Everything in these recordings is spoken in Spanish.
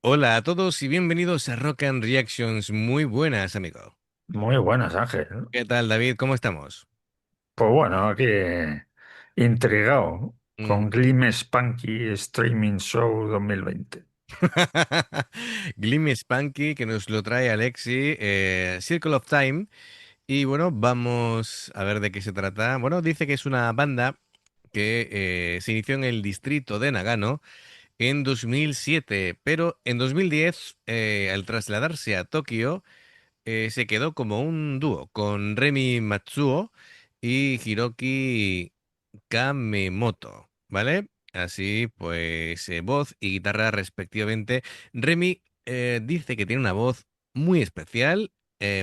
Hola a todos y bienvenidos a Rock and Reactions. Muy buenas, amigo. Muy buenas, Ángel. ¿Qué tal, David? ¿Cómo estamos? Pues bueno, aquí intrigado Mm. con Glim Spanky Streaming Show 2020. Glimmy Spanky, que nos lo trae Alexi, Circle of Time. Y bueno, vamos a ver de qué se trata. Bueno, dice que es una banda que se inició en el distrito de Nagano en 2007, pero en 2010, al trasladarse a Tokio, se quedó como un dúo con Remi Matsuo y Hiroki Kamemoto, ¿vale? Así pues, voz y guitarra respectivamente. Remy dice que tiene una voz muy especial,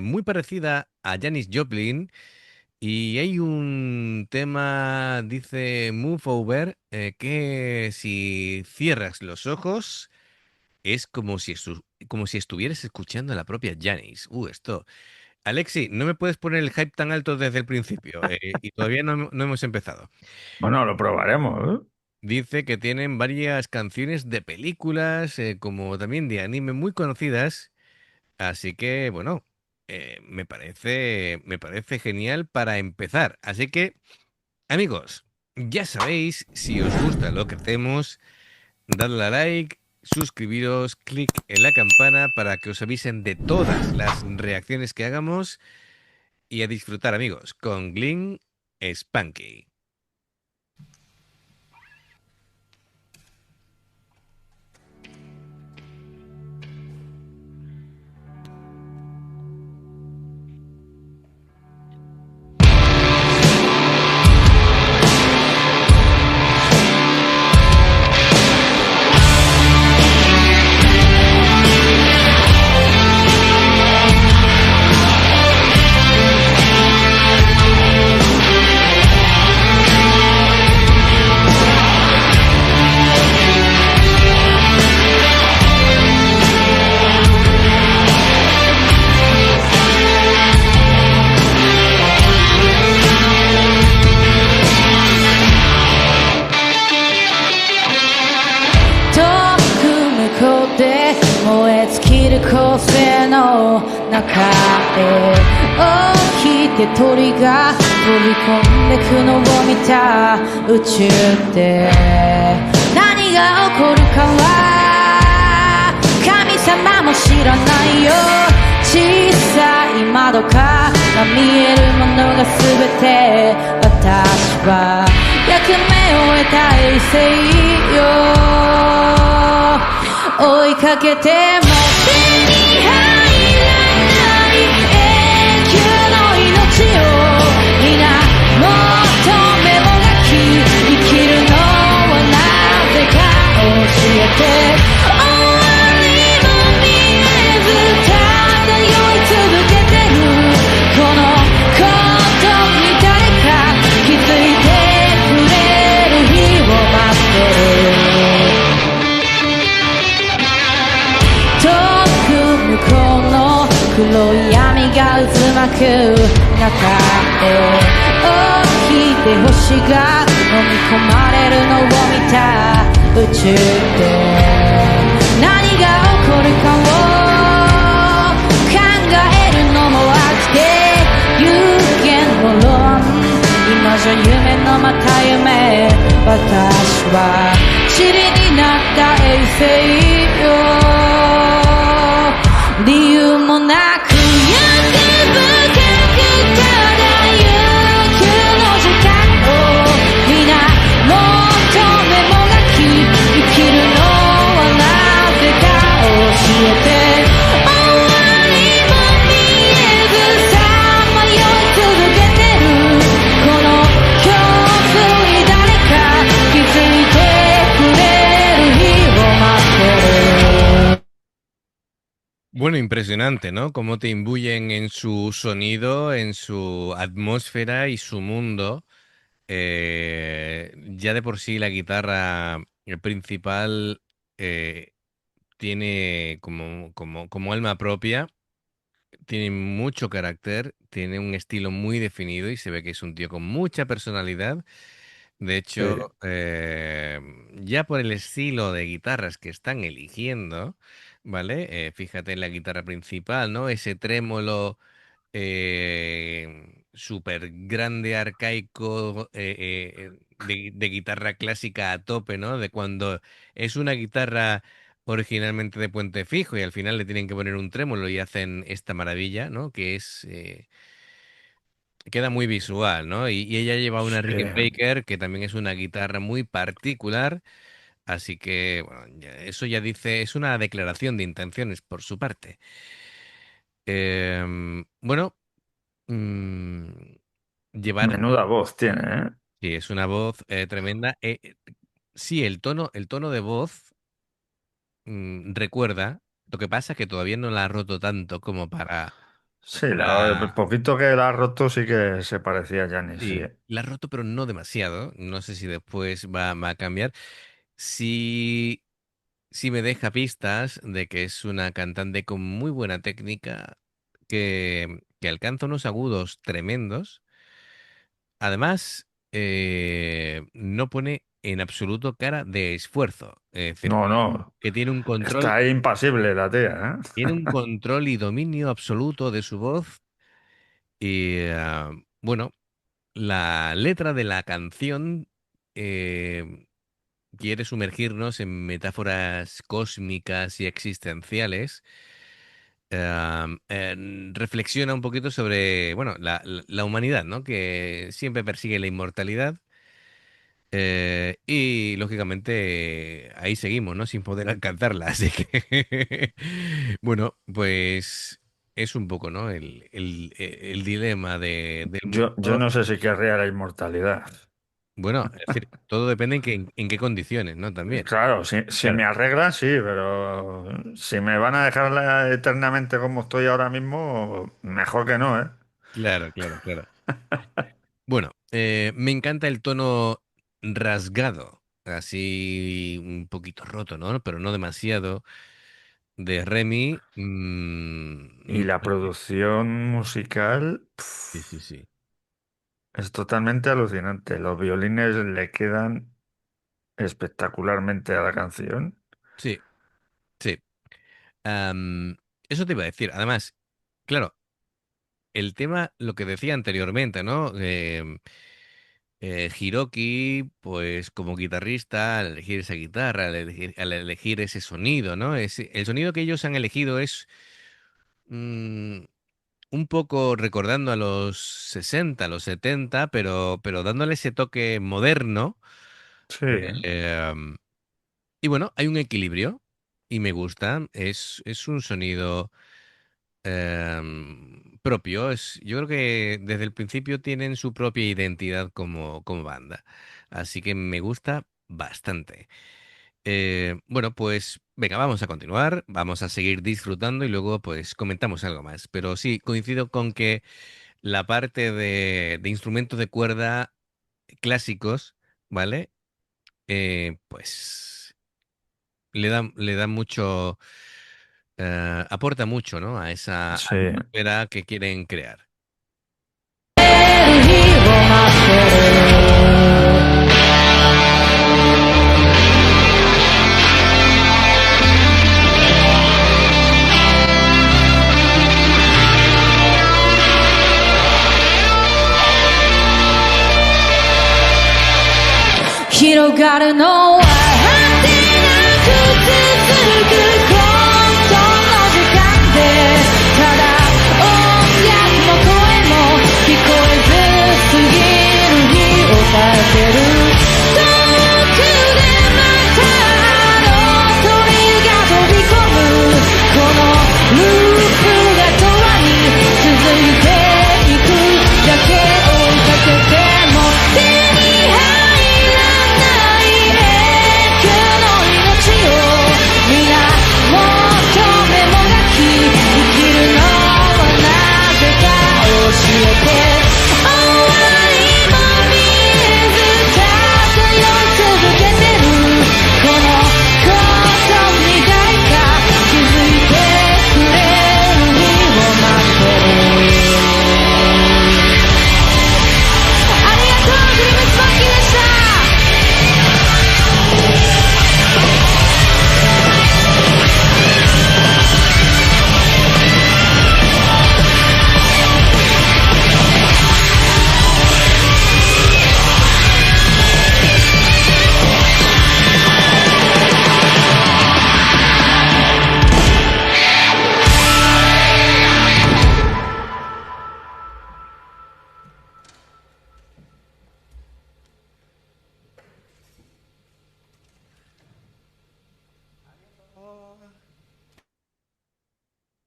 muy parecida a Janis Joplin, y hay un tema, dice Move Over, que si cierras los ojos es como si estuvieras escuchando a la propia Janis. Esto. Alexi, no me puedes poner el hype tan alto desde el principio, y todavía no hemos empezado. Bueno, lo probaremos, ¿eh? Dice que tienen varias canciones de películas, como también de anime muy conocidas, así que bueno, me parece genial para empezar. Así que, amigos, ya sabéis, si os gusta lo que hacemos, dadle a like, suscribiros, clic en la campana para que os avisen de todas las reacciones que hagamos y a disfrutar, amigos, con Gling Spanky.遠く向こうで燃え尽きる光線の中へ大きい手鳥が飛び込んでくのを見た宇宙で何が起こるかは神様も知らないよ小さい窓から見えるものが全て私は役目を終えた衛星よ追いかけても手に入らない永久の命を皆求めもがき生きるのはなぜか教えて終わりも見えず漂い続けてるこのことに誰か気づいてくれる日を待ってる遠く向こうの黒い闇が渦巻く中へ大きい星が飲み込まれるのを見た宇宙で何が起こるかを考えるのも飽きて有限の論今じゃ夢のまた夢私は塵になった衛星よ理由もなく欲深くただ悠久の時間を皆求めもがき生きるのはなぜか教えて終わりも見えずさまよい続けてるこの恐怖に誰か気づいてくれる日を待ってるBueno, impresionante, ¿no? Cómo te imbuyen en su sonido, en su atmósfera y su mundo. Ya de por sí la guitarra principal tiene como alma propia, tiene mucho carácter, tiene un estilo muy definido y se ve que es un tío con mucha personalidad. De Sí, hecho, ya por el estilo de guitarras que están eligiendo, ¿vale? Fíjate en la guitarra principal, ¿no? Ese trémolo súper grande, arcaico, de guitarra clásica a tope, ¿no? De cuando es una guitarra originalmente de puente fijo y al final le tienen que poner un trémolo y hacen esta maravilla, ¿no? Que es... queda muy visual, ¿no? Y ella lleva una Sí. Rickenbacker, que también es una guitarra muy particular, así que, bueno, eso ya dice, es una declaración de intenciones por su parte. Bueno, mm, llevar, Menuda voz tiene, ¿eh? sí, es una voz tremenda. Sí, el tono de voz recuerda, lo que pasa es que todavía no la ha roto tanto como Sí, el para poquito que la ha roto sí que se parecía a Janis, sí. sí, la ha roto, pero no demasiado. No sé si después va a cambiar. Sí, sí me deja pistas de que es una cantante con muy buena técnica, que alcanza unos agudos tremendos. Además, no pone en absoluto cara de esfuerzo. Es decir, No, no. que Está ahí impasible la tía, tiene ¿eh? un control y dominio absoluto de su voz. Y bueno, la letra de la canción eh, quiere sumergirnos en metáforas cósmicas y existenciales. Reflexiona un poquito sobre, bueno, la humanidad, ¿no? Que siempre persigue la inmortalidad. Y lógicamente ahí seguimos, ¿no? Sin poder alcanzarla. Así que, bueno, pues es un poco, ¿no? El dilema del Yo mundo. no sé si querría la inmortalidad. Bueno, es decir, todo depende en qué condiciones, ¿no? También. Claro, si Claro, me arreglan, sí, pero si me van a dejar eternamente como estoy ahora mismo, mejor que no, ¿eh? claro, claro, claro. Bueno, me encanta el tono rasgado, así un poquito roto, ¿no? Pero no demasiado, de Remy. Y la producción musical Sí, sí, sí. es totalmente alucinante. Los violines le quedan espectacularmente a la canción. Sí, sí. Eso te iba a decir. Además, claro, el tema, lo que decía anteriormente, ¿no? Hiroki, pues como guitarrista, al elegir esa guitarra, al elegir ese sonido, ¿no? El sonido que ellos han elegido es mm, un poco recordando a los 60, a los 70, pero dándole ese toque moderno. Sí, em, y bueno, hay un equilibrio y me gusta. Es un sonido propio. Yo creo que desde el principio tienen su propia identidad como banda. Así que me gusta bastante. Bueno, pues venga, vamos a continuar, vamos a seguir disfrutando y luego pues comentamos algo más. Pero sí, coincido con que la parte de instrumentos de cuerda clásicos, ¿vale? Pues le da mucho, aporta mucho, ¿no? A esa sí. atmósfera que quieren crear. 広がるのは果てなく続く混沌の時間でただ音楽も声も聞こえず過ぎる日を耐えてる遠くでまたあの鳥が飛び込むこのループが永遠に続いていくだけ追いかけても手に入らない永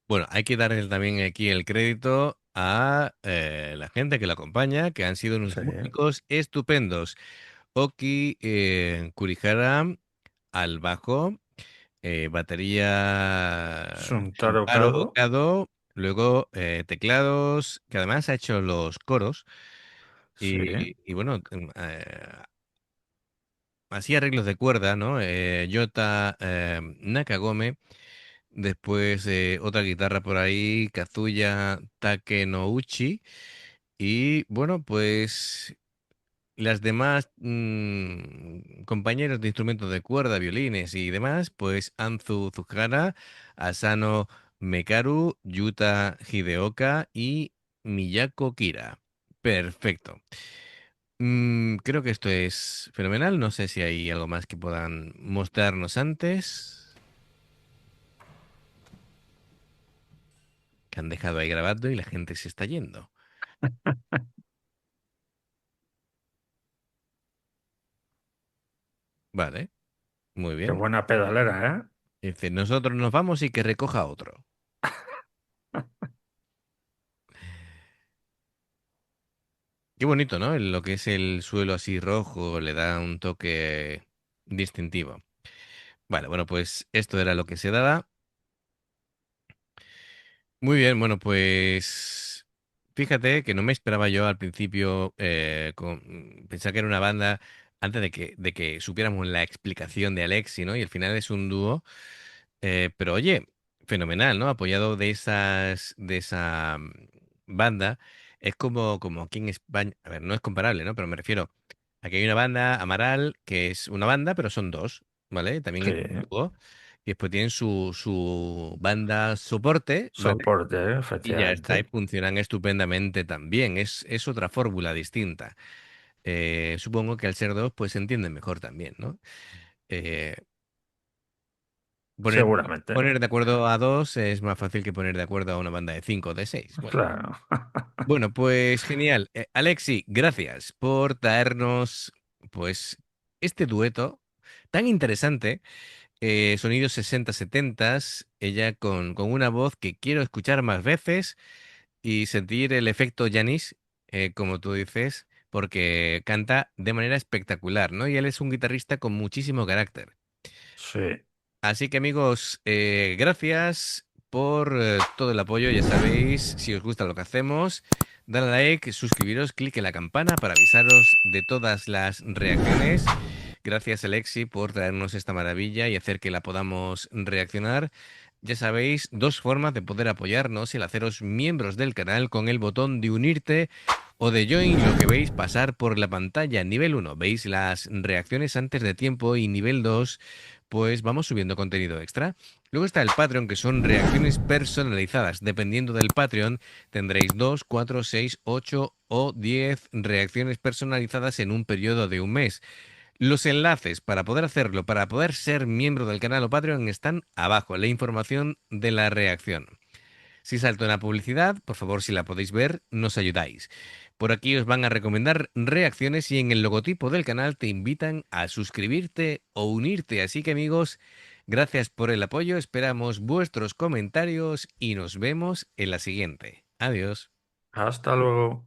Bueno, hay que darle también aquí el crédito a la gente que lo acompaña, que han sido unos Sí. músicos estupendos. Oki Kurihara al bajo, batería Suntaro Shintaro Kado. Okado, luego teclados, que además ha hecho los coros, Sí, y bueno, así arreglos de cuerda, ¿no? Yota Nakagome, después otra guitarra por ahí, Kazuya Takenouchi, y bueno, pues las demás compañeros de instrumentos de cuerda, violines y demás, pues Anzu Tsuhara, Asano Mekaru, Yuta Hideoka y Miyako Kira. Perfecto. Creo que esto es fenomenal. No sé si hay algo más que puedan mostrarnos antes. Que han dejado ahí grabando y la gente se está yendo. Vale, muy qué bien. buena pedalera, ¿eh? Dice, nosotros nos vamos y que recoja otro. Qué bonito, ¿no? Lo que es el suelo así rojo le da un toque distintivo. Vale, bueno, pues esto era lo que se daba. Muy bien, bueno, pues fíjate que no me esperaba yo al principio pensar que era una banda antes de que supiéramos la explicación de Alexi, ¿no? Y al final es un dúo. Pero oye, fenomenal, ¿no? Apoyado de esa banda. Es como aquí en España. A ver, no es comparable, ¿no? Pero me refiero a que hay una banda, Amaral, que es una banda, pero son dos, ¿vale? También Sí, es un dúo. Y después tienen su banda soporte, ¿vale? soporte, Y ya está, y efectivamente. funcionan estupendamente también. Es otra fórmula distinta. Supongo que al ser dos, pues se entienden mejor también, ¿no? Eh, Poner, Seguramente, poner de acuerdo a dos es más fácil que poner de acuerdo a una banda de cinco o de seis. Bueno, claro. bueno, pues genial. Alexi, gracias por traernos, pues, este dueto tan interesante. Sonidos 60-70, ella con una voz que quiero escuchar más veces y sentir el efecto Janis, como tú dices, porque canta de manera espectacular, ¿no? Y él es un guitarrista con muchísimo carácter. Sí, Así que amigos, gracias por todo el apoyo. Ya sabéis, si os gusta lo que hacemos, dale a like, suscribiros, clic en la campana para avisaros de todas las reacciones. Gracias, Alexi, por traernos esta maravilla y hacer que la podamos reaccionar. Ya sabéis, dos formas de poder apoyarnos: el haceros miembros del canal con el botón de unirte o de join, lo que veis pasar por la pantalla. Nivel uno, veis las reacciones antes de tiempo, y nivel 2, pues vamos subiendo contenido extra. Luego está el Patreon, que son reacciones personalizadas. Dependiendo del Patreon, tendréis 2, 4, 6, 8 o 10 reacciones personalizadas en un periodo de un mes. Los enlaces para poder hacerlo, para poder ser miembro del canal o Patreon, están abajo, la información de la reacción. Si salto en la publicidad, por favor, si la podéis ver, nos ayudáis. Por aquí os van a recomendar reacciones y en el logotipo del canal te invitan a suscribirte o unirte. Así que amigos, gracias por el apoyo, esperamos vuestros comentarios y nos vemos en la siguiente. Adiós. hasta luego.